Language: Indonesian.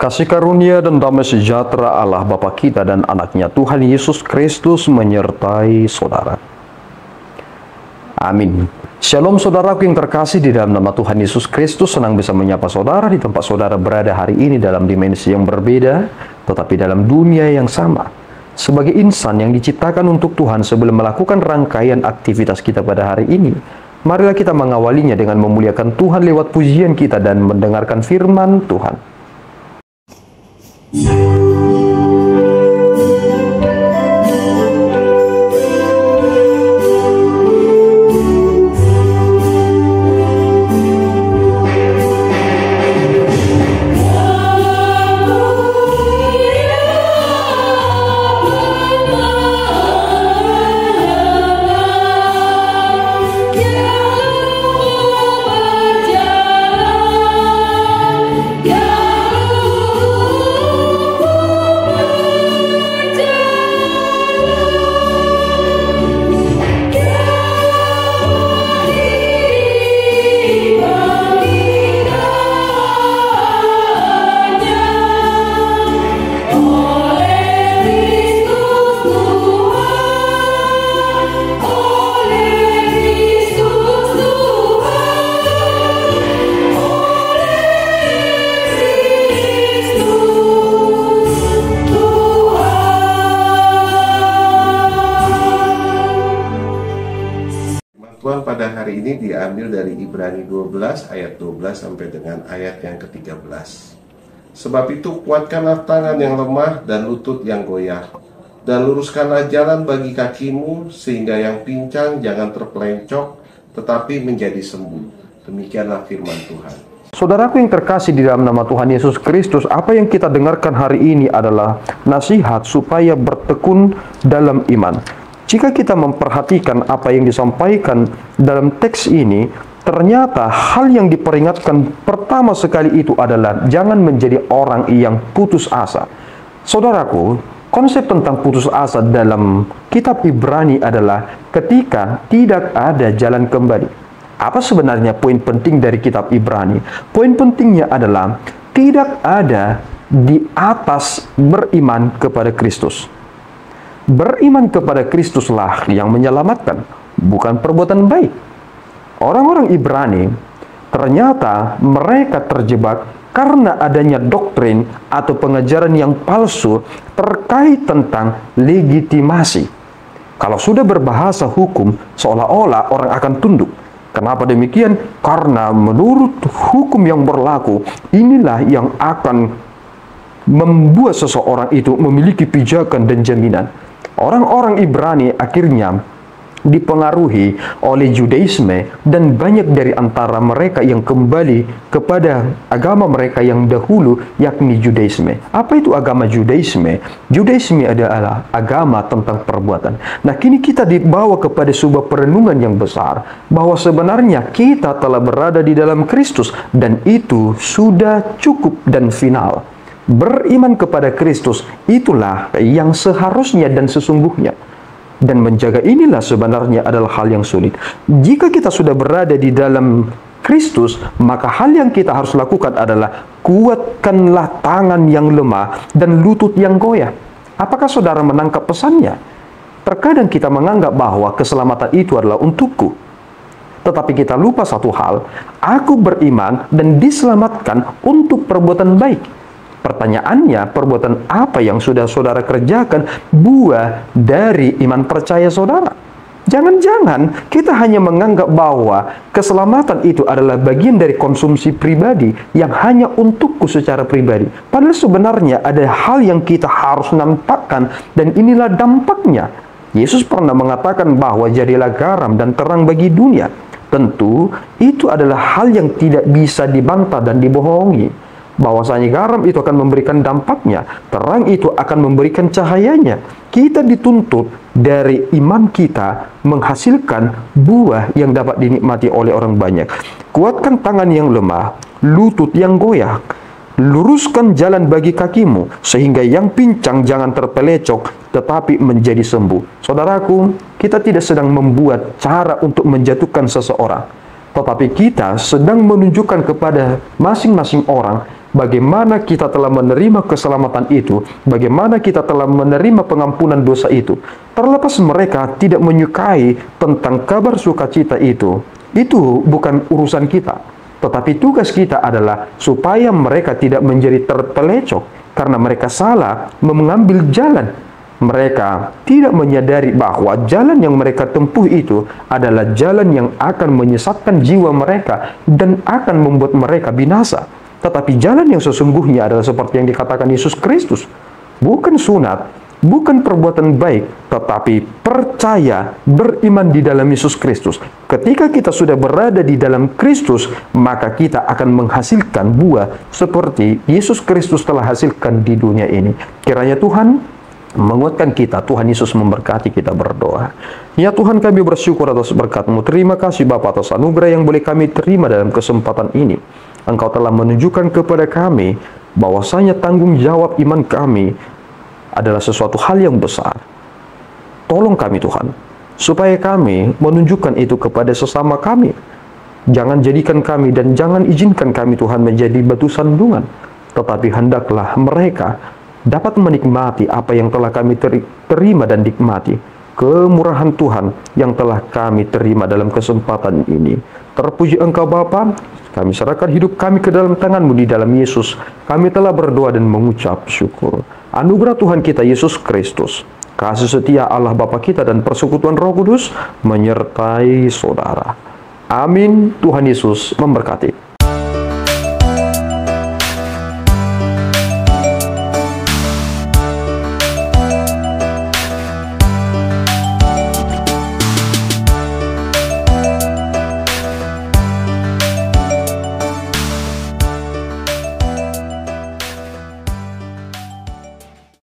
Kasih karunia dan damai sejahtera Allah Bapa kita dan anaknya Tuhan Yesus Kristus menyertai saudara. Amin. Shalom saudaraku yang terkasih di dalam nama Tuhan Yesus Kristus. Senang bisa menyapa saudara di tempat saudara berada hari ini dalam dimensi yang berbeda, tetapi dalam dunia yang sama. Sebagai insan yang diciptakan untuk Tuhan, sebelum melakukan rangkaian aktivitas kita pada hari ini, marilah kita mengawalinya dengan memuliakan Tuhan lewat pujian kita dan mendengarkan firman Tuhan. Tuhan pada hari ini diambil dari Ibrani 12 ayat 12 sampai dengan ayat yang ke-13. Sebab itu kuatkanlah tangan yang lemah dan lutut yang goyah, dan luruskanlah jalan bagi kakimu, sehingga yang pincang jangan terpelencok, tetapi menjadi sembuh. Demikianlah firman Tuhan. Saudaraku yang terkasih di dalam nama Tuhan Yesus Kristus, apa yang kita dengarkan hari ini adalah nasihat supaya bertekun dalam iman. Jika kita memperhatikan apa yang disampaikan dalam teks ini, ternyata hal yang diperingatkan pertama sekali itu adalah jangan menjadi orang yang putus asa. Saudaraku, konsep tentang putus asa dalam kitab Ibrani adalah ketika tidak ada jalan kembali. Apa sebenarnya poin penting dari kitab Ibrani? Poin pentingnya adalah tidak ada di atas beriman kepada Kristus. Beriman kepada Kristuslah yang menyelamatkan, bukan perbuatan baik. Orang-orang Ibrani ternyata mereka terjebak karena adanya doktrin atau pengajaran yang palsu terkait tentang legitimasi. Kalau sudah berbahasa hukum, seolah-olah orang akan tunduk. Kenapa demikian? Karena menurut hukum yang berlaku, inilah yang akan membuat seseorang itu memiliki pijakan dan jaminan. Orang-orang Ibrani akhirnya dipengaruhi oleh Judaisme, dan banyak dari antara mereka yang kembali kepada agama mereka yang dahulu, yakni Judaisme. Apa itu agama Judaisme? Judaisme adalah agama tentang perbuatan. Nah, kini kita dibawa kepada sebuah perenungan yang besar, bahwa sebenarnya kita telah berada di dalam Kristus, dan itu sudah cukup dan final. Beriman kepada Kristus itulah yang seharusnya dan sesungguhnya. Dan menjaga inilah sebenarnya adalah hal yang sulit. Jika kita sudah berada di dalam Kristus, maka hal yang kita harus lakukan adalah kuatkanlah tangan yang lemah dan lutut yang goyah. Apakah saudara menangkap pesannya? Terkadang kita menganggap bahwa keselamatan itu adalah untukku. Tetapi kita lupa satu hal, aku beriman dan diselamatkan untuk perbuatan baik. Pertanyaannya, perbuatan apa yang sudah saudara kerjakan buah dari iman percaya saudara? Jangan-jangan kita hanya menganggap bahwa keselamatan itu adalah bagian dari konsumsi pribadi yang hanya untukku secara pribadi. Padahal sebenarnya ada hal yang kita harus nampakkan, dan inilah dampaknya. Yesus pernah mengatakan bahwa jadilah garam dan terang bagi dunia. Tentu itu adalah hal yang tidak bisa dibantah dan dibohongi. Bahwasanya garam itu akan memberikan dampaknya, terang itu akan memberikan cahayanya. Kita dituntut dari iman kita menghasilkan buah yang dapat dinikmati oleh orang banyak. Kuatkan tangan yang lemah, lutut yang goyah. Luruskan jalan bagi kakimu, sehingga yang pincang jangan terpelecok, tetapi menjadi sembuh. Saudaraku, kita tidak sedang membuat cara untuk menjatuhkan seseorang, tetapi kita sedang menunjukkan kepada masing-masing orang bagaimana kita telah menerima keselamatan itu, bagaimana kita telah menerima pengampunan dosa itu. Terlepas mereka tidak menyukai tentang kabar sukacita itu bukan urusan kita. Tetapi tugas kita adalah supaya mereka tidak menjadi terpelecok karena mereka salah mengambil jalan. Mereka tidak menyadari bahwa jalan yang mereka tempuh itu adalah jalan yang akan menyesatkan jiwa mereka dan akan membuat mereka binasa. Tetapi jalan yang sesungguhnya adalah seperti yang dikatakan Yesus Kristus. Bukan sunat, bukan perbuatan baik, tetapi percaya, beriman di dalam Yesus Kristus. Ketika kita sudah berada di dalam Kristus, maka kita akan menghasilkan buah seperti Yesus Kristus telah hasilkan di dunia ini. Kiranya Tuhan menguatkan kita. Tuhan Yesus memberkati kita, berdoa. Ya Tuhan, kami bersyukur atas berkat-Mu. Terima kasih Bapa atas anugerah yang boleh kami terima dalam kesempatan ini. Engkau telah menunjukkan kepada kami bahwasanya tanggung jawab iman kami adalah sesuatu hal yang besar. Tolong kami Tuhan, supaya kami menunjukkan itu kepada sesama kami. Jangan jadikan kami dan jangan izinkan kami Tuhan menjadi batu sandungan, tetapi hendaklah mereka dapat menikmati apa yang telah kami terima dan nikmati kemurahan Tuhan yang telah kami terima dalam kesempatan ini. Terpuji Engkau Bapa, kami serahkan hidup kami ke dalam tangan-Mu di dalam Yesus. Kami telah berdoa dan mengucap syukur. Anugerah Tuhan kita Yesus Kristus, kasih setia Allah Bapa kita dan persekutuan Roh Kudus menyertai saudara. Amin. Tuhan Yesus memberkati.